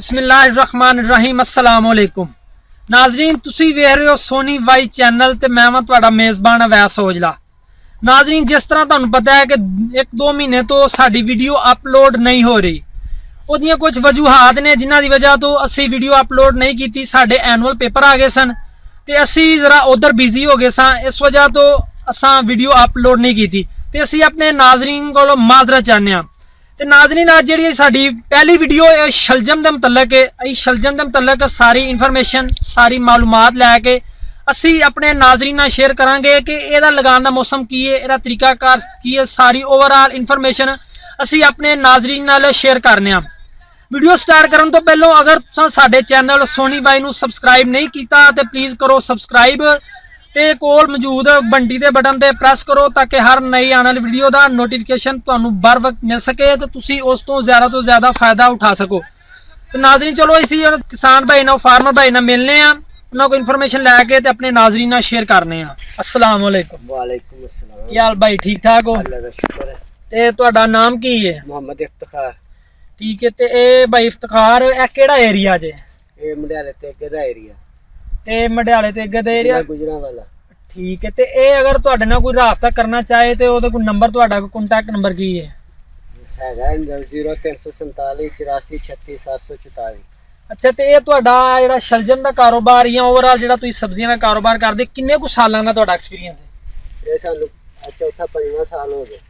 बिस्मिल्लाहिर्रहमानिर्रहीम अस्सलाम वालेकुम नाजरीन तुसी वेख रहे हो सोनी वाई चैनल ते मैं वां तुहाडा मेज़बान अवैस औजला। नाजरीन जिस तरह तुहानू पता है कि 1-2 महीने तो साडी वीडियो अपलोड नहीं हो रही, ਉਹਦੀਆਂ कुछ वजूहात ने जिन्हां दी वजह तो असी वीडियो अपलोड नहीं की। साडे एनुअल पेपर आ गए सन ते असी जरा उधर बिजी हो गए सां, इस वजह तो असां वीडियो अपलोड नहीं की ते असी अपने नाजरीन कोलों माजरत चाहते हैं। तो नाजरीन अज जी साडी पहली वीडियो शलजम के मुतलक है। शलजम के मुतलक सारी इन्फॉर्मेशन सारी मालूमात लैके असी अपने नाजरीन नाल शेयर करांगे कि इहदा लगान का मौसम की है, इहदा तरीकाकार की है, सारी ओवरऑल इन्फॉर्मेशन असी अपने नाजरीन नाल शेयर करने। वीडियो स्टार्ट करने तो पहलों अगर तुसां साडे चैनल सोनी वाई नूं सबसक्राइब नहीं किया तो प्लीज़ करो सबसक्राइब ते कोल मौजूद घंटी के बटन ते प्रेस करो ताकि हर नई आने वाली वीडियो का नोटिफिकेशन तुहानू बर वक्त मिल सके तो तुसी उस तो ज़्यादा फायदा उठा सको। तो नाजरीन चलो इसी किसान भाई ना फार्मर भाई ना मिलने हैं, उन्होंने को इन्फॉर्मेशन लैके अपने नाजरीन नाल शेयर करने हैं। अस्सलाम वालेकुम। वालेकुम अस्सलाम। क्या हाल भाई, ठीक ठाक हो? अल्लाह दा शुक्र है। ते तुहाडा नाम की है? मोहम्मद इफ्तिखार। ठीक है। ते ए भाई इफ्तिखार ए केड़ा एरिया जे? ए मंडियाले तेगे दा एरिया। ते मंडियाले तेगे दा एरिया गुजरांवाला। ठीक है। ते ए अगर तुहाडे नाल कोई राबता करना चाहे तो ओहदा कोई नंबर तुहाडा कांटेक्ट नंबर की है? हैगा 0347 84 36 744। अच्छा ते ये तुहाडा जेहड़ा शलजम दा कारोबार या ओवरऑल जेहड़ा तुसीं सब्जियां दा कारोबार करदे किन्ने कुछ सालां दा तुहाडा एक्सपीरियंस है? ये सानू चौथा पंजवां साल हो गया।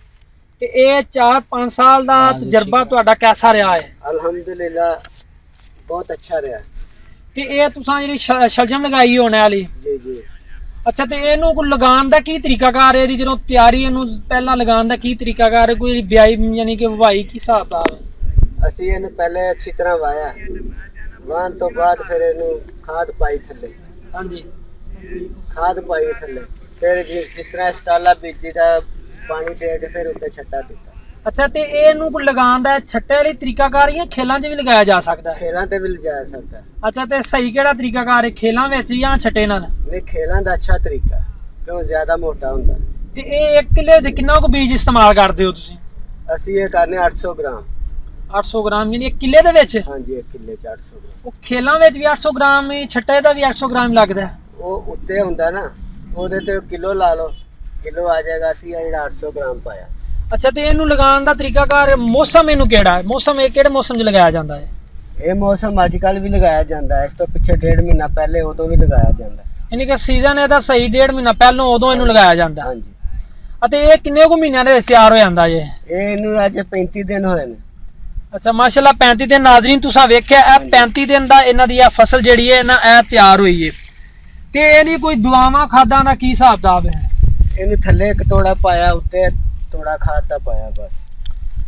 ते ये 4-5 साल दा तजर्बा तुहाडा कैसा रहा है? अल्हम्दुलिल्लाह बहुत अच्छा रहा। ते ये तुसां जेहड़ी शलजम लगाई होने वाली जी जी। अच्छा ते ਇਹਨੂੰ ਕੋਈ ਲਗਾਉਣ ਦਾ ਕੀ ਤਰੀਕਾਕਾਰ ਹੈ? ਇਹਦੀ ਜਦੋਂ ਤਿਆਰੀ ਇਹਨੂੰ ਪਹਿਲਾਂ ਲਗਾਉਣ ਦਾ ਕੀ ਤਰੀਕਾਕਾਰ ਹੈ? ਕੋਈ ਬਿਆਈ ਯਾਨੀ ਕਿ ਵਾਈ ਕੀ ਹਿਸਾਬ ਦਾ ਹੈ? ਅਸੀਂ ਇਹਨੂੰ ਪਹਿਲੇ ਅੱਛੀ ਤਰ੍ਹਾਂ ਵਾਇਆ, ਵਾਹਣ ਤੋਂ ਬਾਅਦ ਫਿਰ ਇਹਨੂੰ ਖਾਦ ਪਾਈ ਥੱਲੇ। ਹਾਂਜੀ ਖਾਦ ਪਾਈ ਥੱਲੇ, ਫਿਰ ਜਿਸ ਤਰ੍ਹਾਂ ਸਟਾਲਾ ਬੀਜੀ ਦਾ ਪਾਣੀ ਦੇ ਕੇ ਫਿਰ ਉੱਤੇ ਛੱਟਾ ਦਿੱਤਾ। ਅੱਛਾ ਤੇ ਇਹਨੂੰ ਕੋਈ ਲਗਾਉਣ ਦਾ ਛੱਟੇ ਵਾਲੀ ਤਰੀਕਾਕਾਰ ਜਾਂ ਖੇਲਾਂ 'ਚ ਵੀ ਲਗਾਇਆ ਜਾ ਸਕਦਾ ਹੈ? ਖੇਲਾਂ ਤੇ ਵੀ ਲਗਾਇਆ ਸਕਦਾ। ਅੱਛਾ ਤੇ ਸਹੀ ਕਿਹੜਾ ਤਰੀਕਾਕਾਰ ਹੈ, ਖੇਲਾਂ ਵਿੱਚ ਜਾਂ ਛੱਟੇ ਨਾਲ? ਨਹੀਂ, ਖੇਲਾਂ ਦਾ ਅੱਛਾ ਤਰੀਕਾ ਕਿਉਂ ਜ਼ਿਆਦਾ ਮੋਟਾ ਹੁੰਦਾ। ਤੇ ਇਹ 1 ਕਿੱਲੇ ਦੇ ਕਿੰਨਾ ਕੁ ਬੀਜ ਇਸਤੇਮਾਲ ਕਰਦੇ ਹੋ ਤੁਸੀਂ? ਅਸੀਂ ਇਹ ਕਰਨੇ 800 ਗ੍ਰਾਮ। 800 ਗ੍ਰਾਮ ਯਾਨੀ 1 ਕਿੱਲੇ ਦੇ ਵਿੱਚ? ਹਾਂਜੀ 1 ਕਿੱਲੇ ਚ 800 ਗ੍ਰਾਮ। ਉਹ ਖੇਲਾਂ ਵਿੱਚ ਵੀ 800 ਗ੍ਰਾਮ ਛੱਟੇ ਦਾ ਵੀ 800 ਗ੍ਰਾਮ ਲੱਗਦਾ ਹੈ? ਉਹ ਉੱਤੇ ਹੁੰਦਾ ਨਾ, ਉਹਦੇ ਤੇ ਕਿਲੋ ਲਾ ਲਓ, ਕਿਲੋ ਆ ਜਾਏਗਾ। ਅਸੀਂ ਜਿਹੜਾ 800 ਗ੍ਰਾਮ ਪਾਇਆ। ਅੱਛਾ ਤੇ ਇਹਨੂੰ ਲਗਾਉਣ ਦਾ ਤਰੀਕਾਕਾਰ ਮੌਸਮ ਇਹਨੂੰ ਕਿਹੜਾ ਹੈ? ਮੌਸਮ ਇਹ ਕਿਹੜੇ ਮੌਸਮ 'ਚ ਲਗਾਇਆ ਜਾਂਦਾ ਹੈ? ਇਹ ਮੌਸਮ ਅੱਜ ਕੱਲ ਵੀ ਲਗਾਇਆ ਜਾਂਦਾ ਹੈ, ਇਸ ਤੋਂ ਪਿੱਛੇ 1.5 ਮਹੀਨਾ ਪਹਿਲੇ ਉਦੋਂ ਵੀ ਲਗਾਇਆ ਜਾਂਦਾ। ਯਾਨੀ ਕਿ ਸੀਜ਼ਨ ਇਹਦਾ ਸਹੀ 1.5 ਮਹੀਨਾ ਪਹਿਲਾਂ ਉਦੋਂ ਇਹਨੂੰ ਲਗਾਇਆ ਜਾਂਦਾ। ਹਾਂਜੀ। ਅਤੇ ਇਹ ਕਿੰਨੇ ਕੁ ਮਹੀਨਿਆਂ ਦੇ ਵਿੱਚ ਤਿਆਰ ਹੋ ਜਾਂਦਾ ਜੇ? ਇਹਨੂੰ ਅੱਜ 35 ਦਿਨ ਹੋਏ ਨੇ। ਅੱਛਾ ਮਾਸ਼ਾਅੱਲਾ 35 ਦਿਨ। ਨਾਜ਼ਰੀਨ ਤੁਸੀਂ ਵੇਖਿਆ ਇਹ 35 ਦਿਨ ਦਾ ਇਹਨਾਂ ਦੀ ਇਹ ਫਸਲ ਜਿਹੜੀ ਹੈ ਨਾ ਇਹ ਤਿਆਰ ਹੋਈ ਹੈ। ਤੇ ਇਹਦੀ ਕੋਈ ਦੁਆਵਾਂ ਖਾਦਾਂ ਦਾ ਕੀ ਹਿਸਾਬ ਕਿਤਾਬ ਹੈ? ਇਹਨੂੰ ਥੱਲੇ ਇੱਕ ਤੋੜਾ ਪਾਇਆ, ਉੱਤੇ ਤੋੜਾ ਖਾਦ ਦਾ ਪਾਇਆ, ਬਸ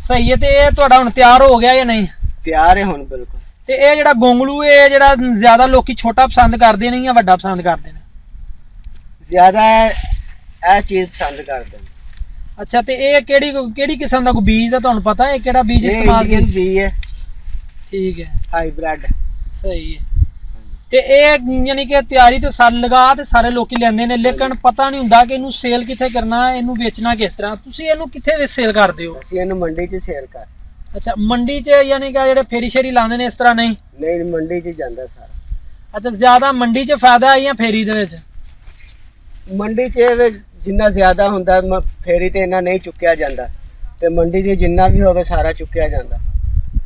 ਸਹੀ ਹੈ। ਤੇ ਇਹ ਤੁਹਾਡਾ ਹੁਣ ਤਿਆਰ ਹੋ ਗਿਆ ਜਾਂ ਨਹੀਂ? ਤਿਆਰ ਹੈ ਹੁਣ ਬਿਲਕੁਲ। ਤੇ ਇਹ ਜਿਹੜਾ ਗੋਂਗਲੂ ਇਹ ਜਿਹੜਾ ਜ਼ਿਆਦਾ ਲੋਕੀ ਛੋਟਾ ਪਸੰਦ ਕਰਦੇ ਨੇ ਜਾਂ ਵੱਡਾ ਪਸੰਦ ਕਰਦੇ ਨੇ? ਜ਼ਿਆਦਾ ਇਹ ਚੀਜ਼ ਪਸੰਦ ਕਰਦੇ ਨੇ। ਅੱਛਾ ਤੇ ਇਹ ਕਿਹੜੀ ਕਿਸਮ ਦਾ ਕੋਈ ਬੀਜ ਦਾ ਤੁਹਾਨੂੰ ਪਤਾ ਹੈ ਕਿਹੜਾ ਬੀਜ ਇਸਤੇਮਾਲ ਕੀਤਾ? ਬੀਜ ਹੈ। ਠੀਕ ਹੈ, ਹਾਈਬ੍ਰਿਡ। ਸਹੀ ਹੈ। ਤੇ ਇਹ ਯਾਨੀ ਕਿ ਤਿਆਰੀ ਤੇ ਸਾਲ ਲਗਾ ਤੇ ਸਾਰੇ ਲੋਕੀ ਲੈਂਦੇ ਨੇ, ਲੇਕਿਨ ਪਤਾ ਨਹੀਂ ਹੁੰਦਾ ਕਿ ਇਹਨੂੰ ਸੇਲ ਕਿੱਥੇ ਕਰਨਾ, ਇਹਨੂੰ ਵੇਚਣਾ ਕਿਸ ਤਰ੍ਹਾਂ। ਤੁਸੀਂ ਇਹਨੂੰ ਕਿੱਥੇ ਸੇਲ ਕਰਦੇ ਹੋ? ਅਸੀਂ ਇਹਨੂੰ ਮੰਡੀ 'ਚ ਸੇਲ ਕਰ। ਅੱਛਾ ਮੰਡੀ 'ਚ ਯਾਨੀ ਕਿ ਜਿਹੜੇ ਫੇਰੀ ਸ਼ੇਰੀ ਲਾਉਂਦੇ ਨੇ ਇਸ ਤਰ੍ਹਾਂ? ਨਹੀਂ ਨਹੀਂ, ਮੰਡੀ 'ਚ ਜਾਂਦਾ ਸਾਰਾ। ਅੱਛਾ ਜ਼ਿਆਦਾ ਮੰਡੀ 'ਚ ਫਾਇਦਾ ਹੈ ਜਾਂ ਫੇਰੀ ਦੇ ਵਿੱਚ? ਮੰਡੀ 'ਚ ਜਿੰਨਾ ਜ਼ਿਆਦਾ ਹੁੰਦਾ ਫੇਰੀ ਤੇ ਇੰਨਾ ਨਹੀਂ ਚੁੱਕਿਆ ਜਾਂਦਾ, ਤੇ ਮੰਡੀ 'ਚ ਜਿੰਨਾ ਵੀ ਹੋਵੇ ਸਾਰਾ ਚੁੱਕਿਆ ਜਾਂਦਾ।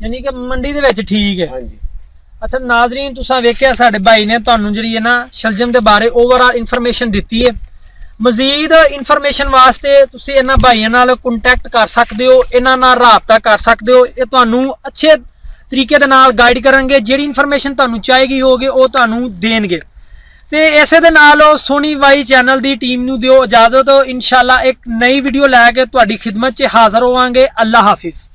ਯਾਨੀ ਕਿ ਮੰਡੀ ਦੇ ਵਿੱਚ ਠੀਕ ਹੈ। ਹਾਂਜੀ। ਅੱਛਾ ਨਾਜ਼ਰੀਨ ਤੁਸੀਂ ਵੇਖਿਆ ਸਾਡੇ ਭਾਈ ਨੇ ਤੁਹਾਨੂੰ ਜਿਹੜੀ ਹੈ ਨਾ ਸ਼ਲਜਮ ਦੇ ਬਾਰੇ ਓਵਰਆਲ ਇਨਫੋਰਮੇਸ਼ਨ ਦਿੱਤੀ ਹੈ। ਮਜ਼ੀਦ ਇਨਫੋਰਮੇਸ਼ਨ ਵਾਸਤੇ ਤੁਸੀਂ ਇਹਨਾਂ ਭਾਈਆਂ ਨਾਲ ਕੰਟੈਕਟ ਕਰ ਸਕਦੇ ਹੋ, ਇਹਨਾਂ ਨਾਲ ਰਾਬਤਾ ਕਰ ਸਕਦੇ ਹੋ। ਇਹ ਤੁਹਾਨੂੰ ਅੱਛੇ ਤਰੀਕੇ ਦੇ ਨਾਲ ਗਾਈਡ ਕਰਨਗੇ, ਜਿਹੜੀ ਇਨਫੋਰਮੇਸ਼ਨ ਤੁਹਾਨੂੰ ਚਾਹੀਦੀ ਹੋਵੇ ਉਹ ਤੁਹਾਨੂੰ ਦੇਣਗੇ। ਤੇ ਇਸੇ ਦੇ ਨਾਲ ਸੋਨੀ ਵਾਈ ਚੈਨਲ ਦੀ ਟੀਮ ਨੂੰ ਦਿਓ ਇਜਾਜ਼ਤ। ਇਨਸ਼ਾਅੱਲਾ ਇੱਕ ਨਈ ਵੀਡੀਓ ਲੈ ਕੇ ਤੁਹਾਡੀ ਖਿਦਮਤ 'ਚ ਹਾਜ਼ਰ ਹੋਵਾਂਗੇ। ਅੱਲਾ ਹਾਫਿਜ਼।